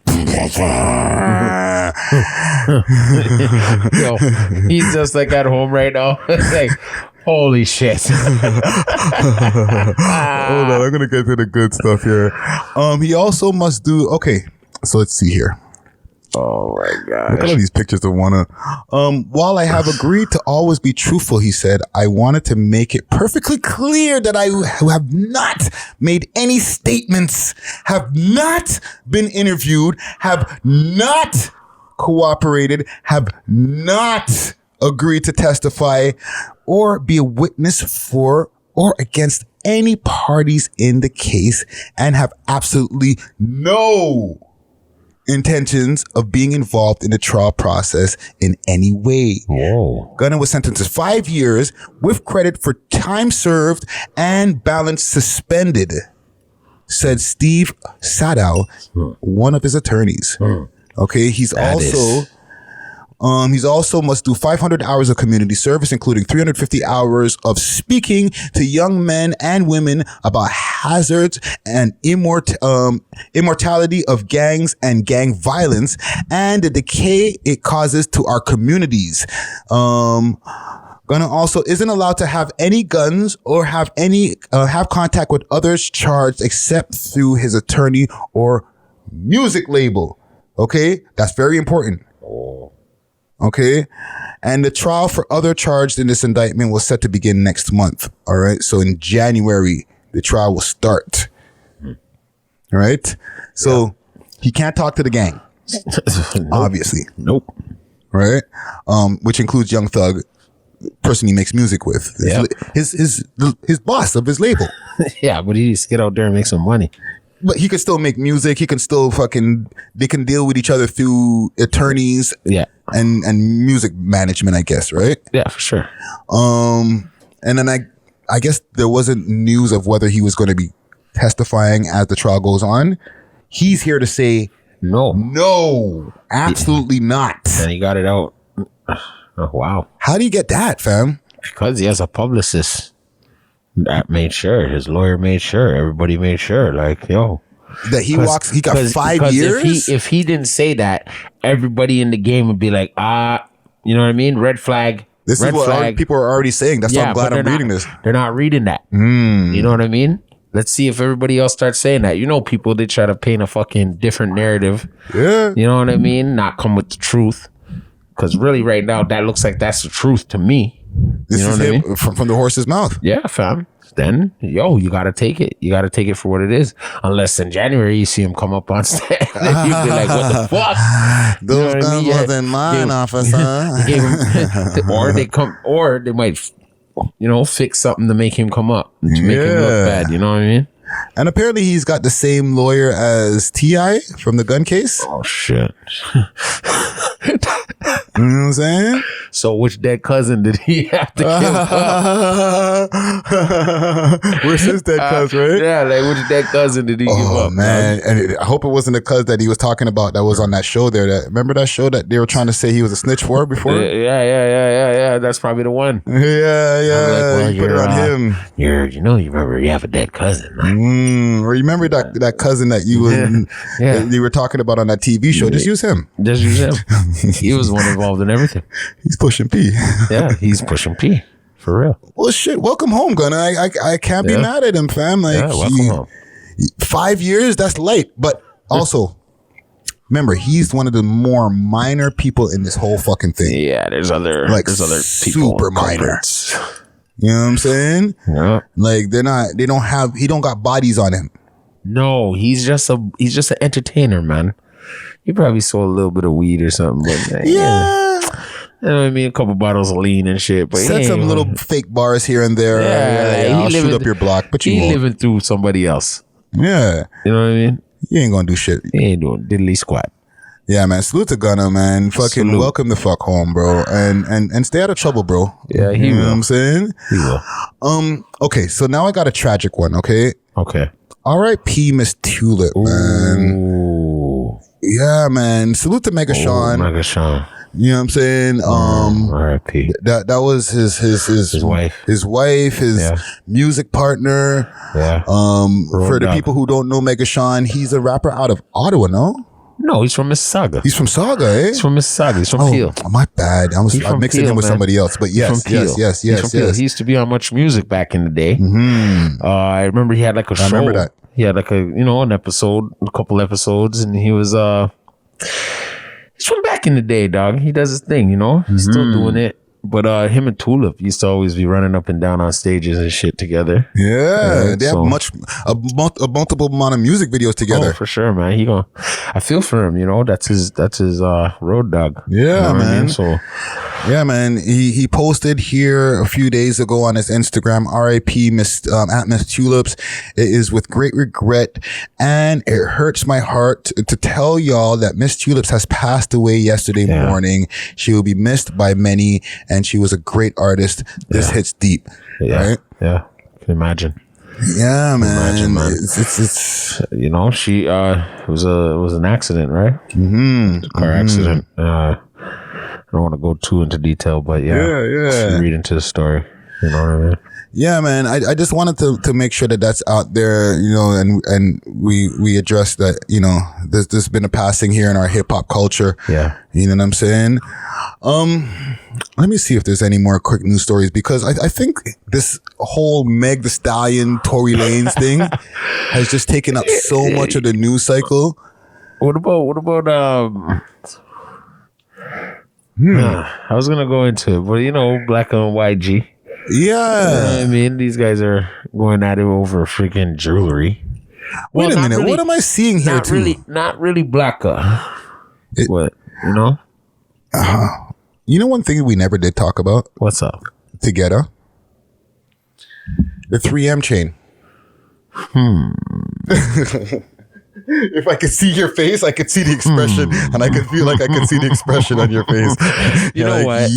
Yo, he's just like at home right now. Like, holy shit. Hold on, I'm gonna get to the good stuff here. He also must do, okay, so let's see here. Oh my Look at all gosh. these pictures of Wanna. While I have agreed to always be truthful, he said, I wanted to make it perfectly clear that I have not made any statements, have not been interviewed, have not cooperated, have not agreed to testify or be a witness for or against any parties in the case, and have absolutely no intentions of being involved in the trial process in any way. Whoa. Gunna was sentenced to 5 years with credit for time served and balance suspended, said Steve Sadow, one of his attorneys. Okay, he's also must do 500 hours of community service, including 350 hours of speaking to young men and women about hazards and immortality of gangs and gang violence and the decay it causes to our communities. Gunna also isn't allowed to have any guns or have contact with others charged except through his attorney or music label. Okay, that's very important. Okay. And the trial for other charged in this indictment was set to begin next month. All right. So in January, the trial will start. All right. So he can't talk to the gang, obviously. Nope. Right. Which includes Young Thug, person he makes music with. His boss of his label. Yeah, but he needs to get out there and make some money. But he can still make music. He can still they can deal with each other through attorneys. Yeah. And music management, I guess, right? Yeah, for sure. And then I guess there wasn't news of whether he was going to be testifying as the trial goes on. He's here to say no, absolutely not. And he got it out. Oh, wow. How do you get that, fam? Because he has a publicist that made sure, his lawyer made sure, everybody made sure, like, yo. That he got 5 years? If he didn't say that, everybody in the game would be like, you know what I mean? Red flag. This red is what flag. people are already saying. That's why I'm glad I'm reading this. They're not reading that. You know what I mean? Let's see if everybody else starts saying that. You know, people, they try to paint a fucking different narrative. Yeah. You know what I mean? Not come with the truth. Because really right now, that looks like that's the truth to me. This you know is what I him mean? from the horse's mouth. Yeah, fam. Then, you got to take it. You got to take it for what it is. Unless in January you see him come up on stage. And you'd be like, what the fuck? Those guns wasn't mine, officer. Or they might, fix something to make him come up. To make him look bad. You know what I mean? And apparently he's got the same lawyer as T.I. from the gun case. Oh, shit. You know what I'm saying? So which dead cousin did he have to kill? Where's his dead cousin, right? Yeah, like which dead cousin did he give up? Oh, man. And I hope it wasn't the cuz that he was talking about that was on that show there. Remember that show that they were trying to say he was a snitch for before? Yeah. That's probably the one. Yeah. You put it on him. You remember you have a dead cousin, man. Remember that cousin that you were talking about on that TV show? Just use him. Just use him. He was the one involved in everything. He's pushing P. Yeah, he's pushing P. For real. Well, shit. Welcome home, Gunna. I can't be mad at him, fam. Like, welcome home. 5 years, that's light. But also, remember, he's one of the more minor people in this whole fucking thing. Yeah, there's other people. Super minor. You know what I'm saying? Yeah. Like he don't got bodies on him. No, he's just an entertainer, man. He probably sold a little bit of weed or something, but yeah. You know what I mean? A couple bottles of lean and shit. But Set some little fake bars here and there. Yeah, I'll shoot up your block, but you won't. Living through somebody else. Yeah. You know what I mean? You ain't gonna do shit. He ain't doing diddly squat. Yeah, man. Salute to Gunna, man. Fucking welcome the fuck home, bro. And stay out of trouble, bro. Yeah, he will. You know what I'm saying? He will. Okay, so now I got a tragic one, okay? Okay. R.I.P. Miss Tulip, man. Ooh. Yeah, man. Salute to Mega Sean. Mega Sean. You know what I'm saying? R.I.P. That was his wife. His wife, his music partner. Yeah. For the people who don't know Mega Sean, he's a rapper out of Ottawa, no? No, he's from Mississauga. He's from Saga, eh? He's from Mississauga. He's from Peel. My bad. I'm mixing him with somebody else. But yes. He used to be on Much Music back in the day. Mm-hmm. I remember he had like a show. I remember that. He had like an episode, a couple episodes, and he was He's from back in the day, dog. He does his thing, you know. He's still doing it. But him and Tulip used to always be running up and down on stages and shit together. Yeah, they have a multiple amount of music videos together. Oh, for sure, man. I feel for him, you know. That's his road dog. Yeah, you know man. I mean? So yeah, man. He posted here a few days ago on his Instagram, R.I.P. At Miss Tulips. It is with great regret, and it hurts my heart to tell y'all that Miss Tulips has passed away yesterday morning. She will be missed by many, and she was a great artist. This hits deep, right? Yeah, can imagine. Yeah, man. Imagine, man. It's you know, she it was an accident, right? Mm-hmm. Car accident. I don't want to go too into detail, but yeah. Read into the story. You know what I mean? Yeah, man. I just wanted to make sure that that's out there, you know, and we address that, you know, there's been a passing here in our hip hop culture. Yeah. You know what I'm saying? Let me see if there's any more quick news stories, because I think this whole Meg the Stallion, Tory Lanez thing has just taken up so much of the news cycle. What about I was gonna go into it, but you know, Black on YG. Yeah. You know what I mean, these guys are going at it over freaking jewelry. Wait a minute, really, what am I seeing here not really Black. What, you know? You know one thing we never did talk about? What's up? Together. The 3M chain. If I could see your face, I could see the expression, and I could feel like I could see the expression on your face. You know what?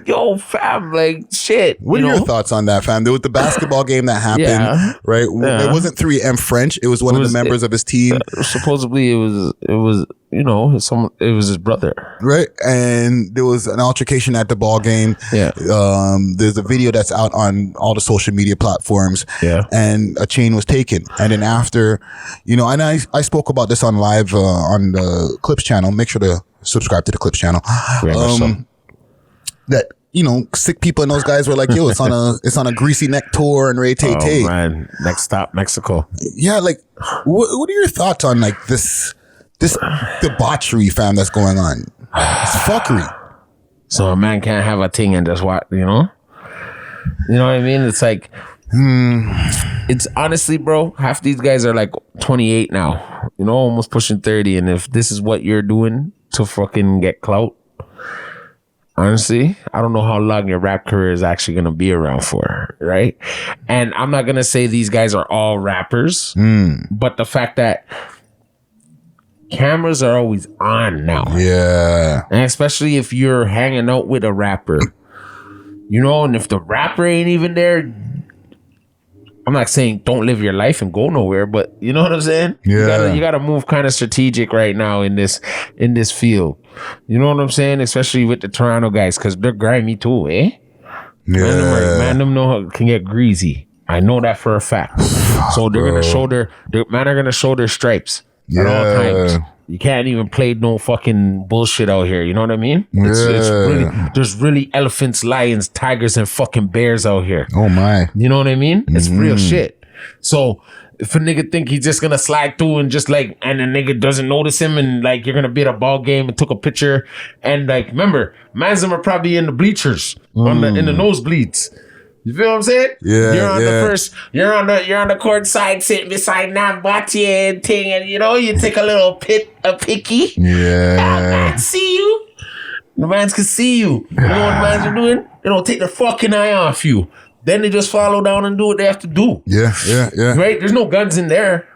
Yo, fam, like shit. What are your thoughts on that, fam? There was the basketball game that happened, right? Yeah. It wasn't 3M French. It was one of the members of his team. Supposedly, it was you know, it was his brother, right? And there was an altercation at the ball game. Yeah. There's a video that's out on all the social media platforms. Yeah. And a chain was taken, and then after, you know, and I spoke about this on live on the Clips channel. Make sure to subscribe to the Clips channel. That, you know, sick people and those guys were like, yo, it's on a greasy neck tour and Ray Tay Tay. Oh man, next stop Mexico. Yeah, like what are your thoughts on like this debauchery, fam, that's going on? It's fuckery. So a man can't have a thing and just what, you know? You know what I mean? It's like, it's honestly, bro, half these guys are like 28 now, you know, almost pushing 30. And if this is what you're doing to fucking get clout, honestly, I don't know how long your rap career is actually going to be around for, right? And I'm not going to say these guys are all rappers, but the fact that cameras are always on now. Yeah. And especially if you're hanging out with a rapper, you know, and if the rapper ain't even there, I'm not saying don't live your life and go nowhere, but you know what I'm saying? Yeah. You gotta move kind of strategic right now in this field. You know what I'm saying? Especially with the Toronto guys, because they're grimy too, eh? Yeah. Man, them know can get greasy. I know that for a fact. So they're gonna show their stripes at all times. You can't even play no fucking bullshit out here. You know what I mean? It's really, there's really elephants, lions, tigers, and fucking bears out here. Oh my. You know what I mean? It's real shit. So if a nigga think he's just gonna slide through and just like, and the nigga doesn't notice him, and like you're gonna be at a ball game and took a picture, and like remember, mans them are probably in the bleachers in the nosebleeds. You feel what I'm saying? Yeah. You're on the court side sitting beside Navati and thing, and you know, you take a little picky. Yeah. Man see you. The mans can see you. You know what the mans are doing? They don't take their fucking eye off you. Then they just follow down and do what they have to do. Yeah. Right? There's no guns in there.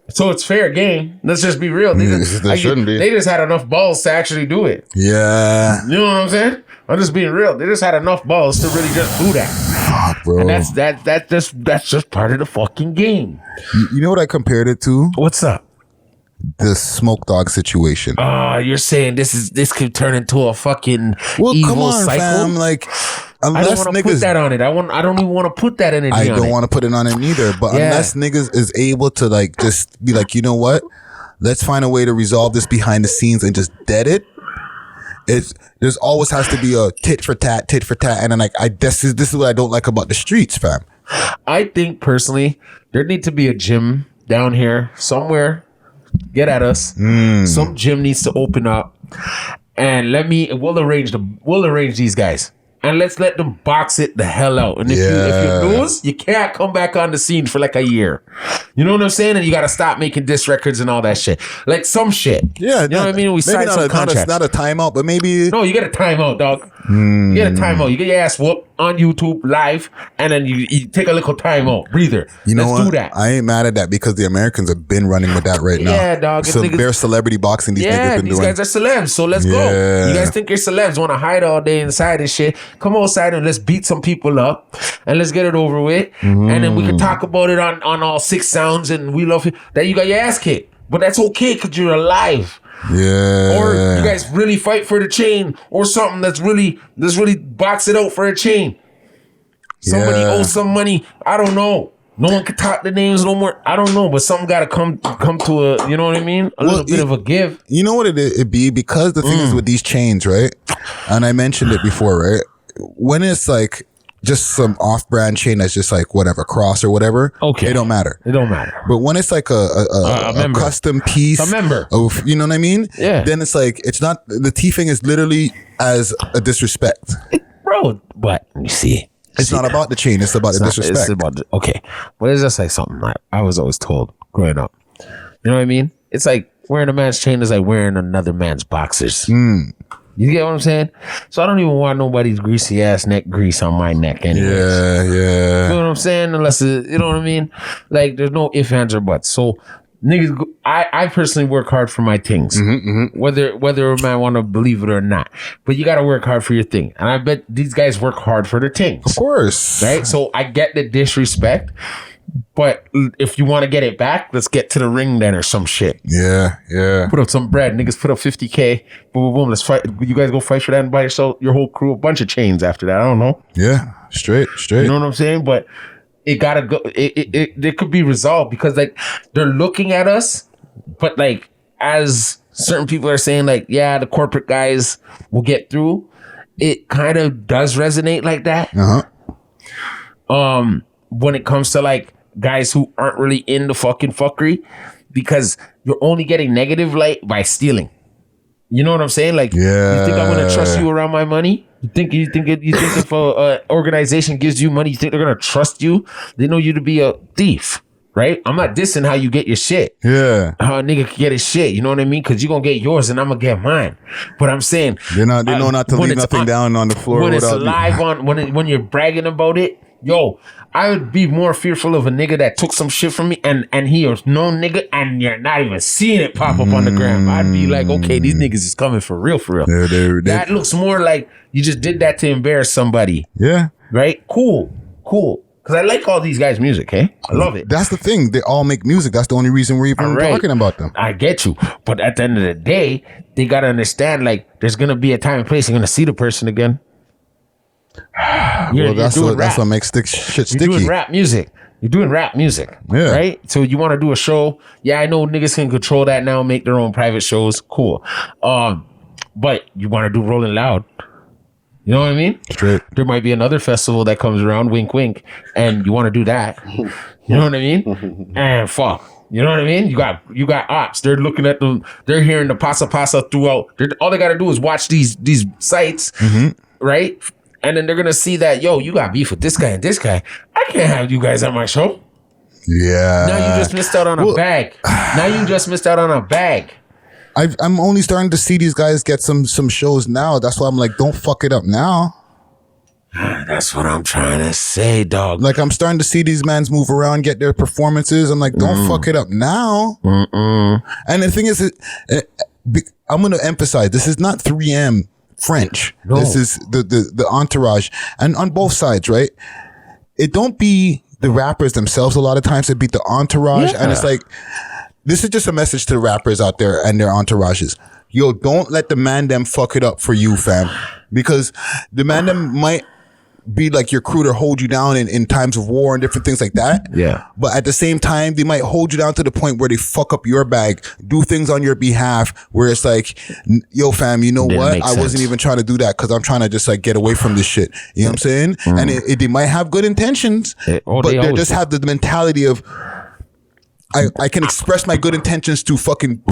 So it's fair game. Let's just be real. They shouldn't be. They just had enough balls to actually do it. Yeah. You know what I'm saying? I'm just being real. They just had enough balls to really just do that. Fuck, bro. And that's just part of the fucking game. You know what I compared it to? What's up? The Smoke Dog situation. You're saying this could turn into a fucking evil come on, cycle? fam. Like, I unless don't want to put that on it. I don't even want to put that energy on it. I don't want to put it on it neither. But unless niggas is able to like just be like, you know what? Let's find a way to resolve this behind the scenes and just dead it. There's always has to be a tit for tat, and then like this is what I don't like about the streets, fam. I think personally there need to be a gym down here somewhere Get at us. Some gym needs to open up, and we'll arrange these guys. And let's let them box it the hell out. And if you lose, you can't come back on the scene for like a year. You know what I'm saying? And you got to stop making diss records and all that shit. Like some shit. Yeah. You know what I mean? We signed some contracts. Not a timeout, but maybe... No, you get a timeout, dog. You get a timeout. You get your ass whooped on YouTube live, and then you take a little timeout. Breather. Let's do that. I ain't mad at that because the Americans have been running with that right now. Yeah, dog. Bare celebrity boxing these niggas been doing. Yeah, these guys are celebs, so let's go. You guys think you're celebs, want to hide all day inside and shit. Come outside and let's beat some people up and let's get it over with. And then we can talk about it on all 6 sounds and we love it. That you got your ass kicked. But that's okay because you're alive. Yeah. Or you guys really fight for the chain or something let's really box it out for a chain. Somebody owes some money. I don't know. No one can talk the names no more. I don't know, but something got to come to a, you know what I mean? A little bit of a give. You know what it be? Because the thing is with these chains, right? And I mentioned it before, right? When it's like just some off-brand chain that's just like whatever, cross or whatever, okay, it don't matter. It don't matter. But when it's like a custom piece, a member of, you know what I mean? Yeah. Then it's like, it's not, the teething is literally as a disrespect. Bro, but you see. It's not about the chain. It's about the disrespect. It's about okay. But it's just like something like I was always told growing up. You know what I mean? It's like wearing a man's chain is like wearing another man's boxers. You get what I'm saying? So I don't even want nobody's greasy ass neck grease on my neck anyway. Yeah. You know what I'm saying? Unless you know what I mean? Like there's no ifs, ands, or buts. So niggas, I personally work hard for my things, whether a man want to believe it or not. But you got to work hard for your thing, and I bet these guys work hard for their things. Of course, right? So I get the disrespect, but if you want to get it back, let's get to the ring then or some shit. Yeah. Put up some bread, niggas. Put up 50K. Boom, boom, boom. Let's fight. You guys go fight for that and buy yourself your whole crew a bunch of chains after that. I don't know. Yeah, straight. You know what I'm saying? But it gotta go. It could be resolved because like they're looking at us, but like as certain people are saying, like the corporate guys will get through. It kind of does resonate like that. When it comes to like guys who aren't really in the fucking fuckery, because you're only getting negative light by stealing. You know what I'm saying? Like, you think I'm gonna trust you around my money? You think if a organization gives you money, you think they're gonna trust you? They know you to be a thief, right? I'm not dissing how you get your shit. Yeah, how a nigga can get his shit. You know what I mean? Because you gonna get yours and I'm gonna get mine. But I'm saying they know not to leave nothing down on the floor when it's live on when you're bragging about it. Yo, I would be more fearful of a nigga that took some shit from me and he is no nigga and you're not even seeing it pop up on the gram. I'd be like, okay, these niggas is coming for real. That looks more like you just did that to embarrass somebody. Yeah. Right? Cool. Because I like all these guys' music, I love it. That's the thing. They all make music. That's the only reason we're even talking about them. I get you. But at the end of the day, they got to understand, like, there's going to be a time and place you're going to see the person again. That's what makes shit sticky. You're doing rap music. Yeah. Right? So you want to do a show. Yeah, I know niggas can control that now, make their own private shows. Cool. But you want to do Rolling Loud. You know what I mean? Straight. There might be another festival that comes around, wink, wink, and you want to do that. You know what I mean? And fuck. You know what I mean? You got ops. They're looking at them. They're hearing the pasa throughout. All they got to do is watch these sites, right? And then they're going to see that, yo, you got beef with this guy and this guy. I can't have you guys on my show. Yeah. Now you just missed out on a bag. I'm only starting to see these guys get some shows now. That's why I'm like, don't fuck it up now. That's what I'm trying to say, dog. Like, I'm starting to see these mans move around, get their performances. I'm like, don't fuck it up now. And the thing is, I'm going to emphasize, this is not 3M French. No. This is the entourage. And on both sides, right? It don't be the rappers themselves a lot of times. It be the entourage. Yeah. And it's like, this is just a message to the rappers out there and their entourages. Yo, don't let the man them fuck it up for you, fam. Because the man them might be like your crew to hold you down in times of war and different things like that. Yeah. But at the same time, they might hold you down to the point where they fuck up your bag, do things on your behalf where it's like, yo, fam, you know what? I wasn't even trying to do that because I'm trying to just like get away from this shit. You know what I'm saying? And they might have good intentions, but they just have the mentality of, I can express my good intentions to fucking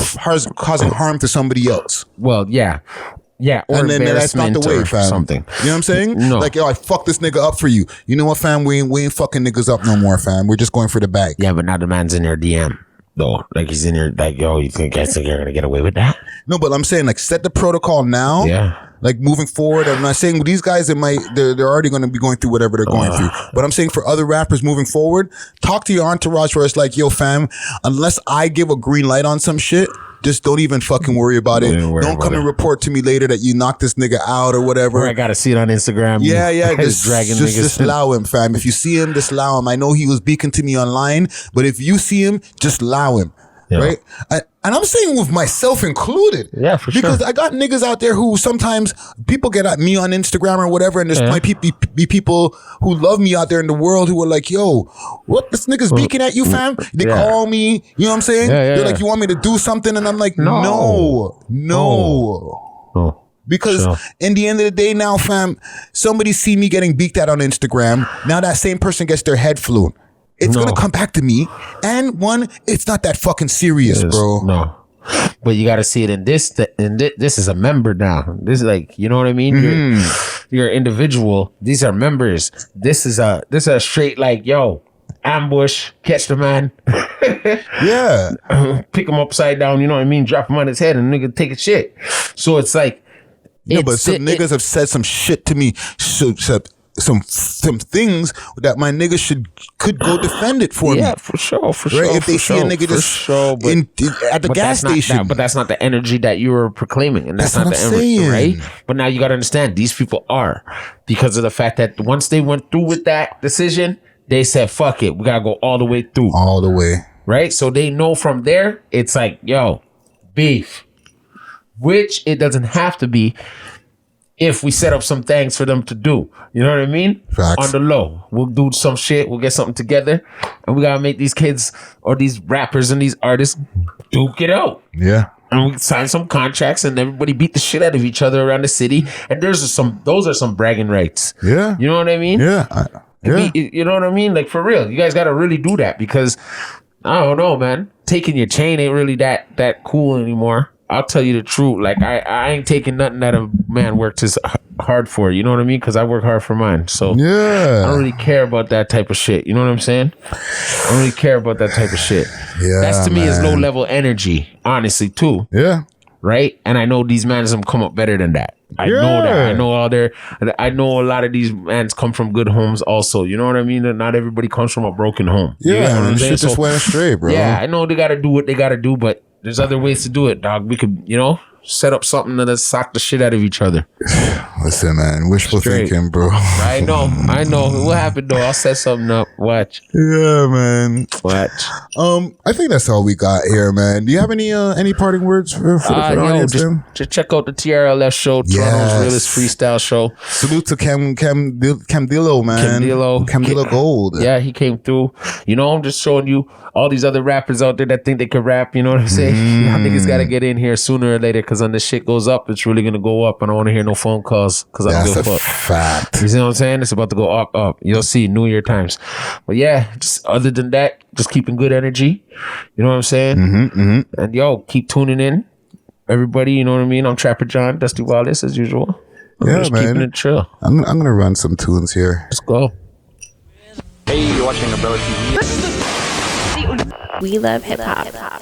causing harm to somebody else. Well, yeah. Yeah, or and then that's not the way, fam. Something. You know what I'm saying? No. Like, yo, I fucked this nigga up for you. You know what, fam? We ain't fucking niggas up no more, fam. We're just going for the bag. Yeah, but now the man's in your DM, though. Like, he's in your, like, yo, you think you're going to get away with that? No, but I'm saying, like, set the protocol now. Yeah. Like, moving forward. I'm not saying these guys, they're already going to be going through whatever they're going through. But I'm saying for other rappers moving forward, talk to your entourage where it's like, yo, fam, unless I give a green light on some shit, just don't even fucking worry about it. Don't come and report to me later that you knocked this nigga out or whatever. Or I gotta see it on Instagram. Yeah. Just just allow him, fam. If you see him, just allow him. I know he was beacon to me online, but if you see him, just allow him. Yeah. Right? And I'm saying with myself included. Yeah, for sure. Because I got niggas out there who sometimes people get at me on Instagram or whatever, and there's might be people who love me out there in the world who are like, yo, what, this nigga's beaking at you, fam? They call me, you know what I'm saying? They're like, you want me to do something? And I'm like, no. Because in the end of the day now, fam, somebody see me getting beaked at on Instagram. Now that same person gets their head flown. It's going to come back to me. And one, it's not that fucking serious, bro. No. But you got to see it in this. This is a member now. This is like, you know what I mean? You're an individual. These are members. This is a straight like, yo, ambush, catch the man. Pick him upside down, you know what I mean? Drop him on his head and nigga take a shit. So it's like. Yeah, but some niggas have said some shit to me. Some things that my niggas could go defend it for me. Yeah, for sure. Right? If they see a nigga just at the gas station. But that's not the energy that you were proclaiming. And that's not the energy, right? But now you got to understand, these people are. Because of the fact that once they went through with that decision, they said, fuck it. We got to go all the way through. All the way. Right? So they know from there, it's like, yo, beef. Which it doesn't have to be. If we set up some things for them to do. You know what I mean? Facts. On the low. We'll do some shit. We'll get something together. And we got to make these kids or these rappers and these artists duke it out. Yeah. And we sign some contracts and everybody beat the shit out of each other around the city. And those are some bragging rights. Yeah. You know what I mean? Yeah. You know what I mean? Like, for real. You guys got to really do that because, I don't know, man. Taking your chain ain't really that cool anymore. I'll tell you the truth. Like, I ain't taking nothing that a man worked his hard for. You know what I mean? Because I work hard for mine. So I don't really care about that type of shit. You know what I'm saying? I don't really care about that type of shit. Yeah, that's to me is low level energy, honestly, too. Yeah. Right? And I know these mans have come up better than that. I know that. I know a lot of these mans come from good homes also. You know what I mean? And not everybody comes from a broken home. Yeah, and shit just went astray, bro. Yeah, I know they got to do what they got to do, but there's other ways to do it, dog. We could, set up something that'll sock the shit out of each other. Listen, man, wishful thinking, bro. I know. What happened though? I'll set something up. Watch. Yeah, man. Watch. I think that's all we got here, man. Do you have any parting words for the audience, just check out the TRLF show, Toronto's realest freestyle show. Salute to Camdillo, man. Camdillo Gold. Yeah, he came through. I'm just showing you all these other rappers out there that think they can rap. You know what I'm saying? Y'all niggas got to get in here sooner or later. Because when this shit goes up, it's really gonna go up, and I don't want to hear no phone calls because I don't give a fuck. Fact. You see what I'm saying? It's about to go up. You'll see New Year times. But yeah, just other than that, just keeping good energy. You know what I'm saying? And yo, keep tuning in, everybody. You know what I mean? I'm Trapper John, Dusty Wallace as usual. Yeah, just man. Keeping it chill. I'm gonna run some tunes here. Let's go. Hey, you're watching Umbrella TV. We love hip hop.